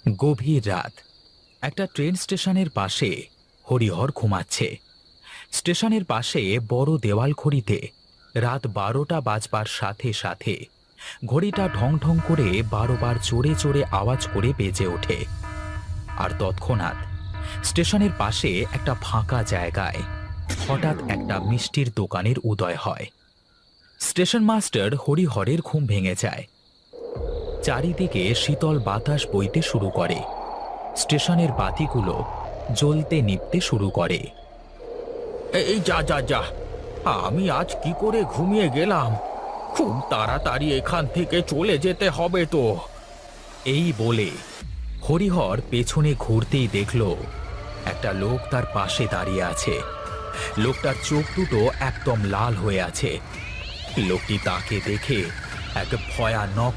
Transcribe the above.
গভীর রাত। একটা ট্রেন স্টেশনের পাশে হরিহর ঘুমাচ্ছে। স্টেশনের পাশে বড় দেওয়াল ঘড়িতে রাত 12টা বাজবার সাথে সাথে ঘড়িটা ঢং ঢং করে 12বার জোরে জোরে আওয়াজ করে বেজে ওঠে। আর তৎক্ষণাৎ স্টেশনের পাশে একটা ফাঁকা জায়গায় হঠাৎ একটা মিষ্টির দোকানের উদয় হয়। স্টেশন মাস্টার হরিহরের ঘুম ভেঙে যায়। চারিদিকে শীতল বাতাস বইতে শুরু করে। স্টেশনের বাতিগুলো জ্বলতে নিভতে শুরু করে। এই যা যা যা, আমি আজ কি করে ঘুমিয়ে গেলাম! খুব তাড়াতাড়ি এখান থেকে চলে যেতে হবে তো। এই বলে হরিহর পেছনে ঘুরতেই দেখল একটা লোক তার পাশে দাঁড়িয়ে আছে। লোকটার চোখ দুটো একদম লাল হয়ে আছে। লোকটি তাকে দেখে এক ভয়ানক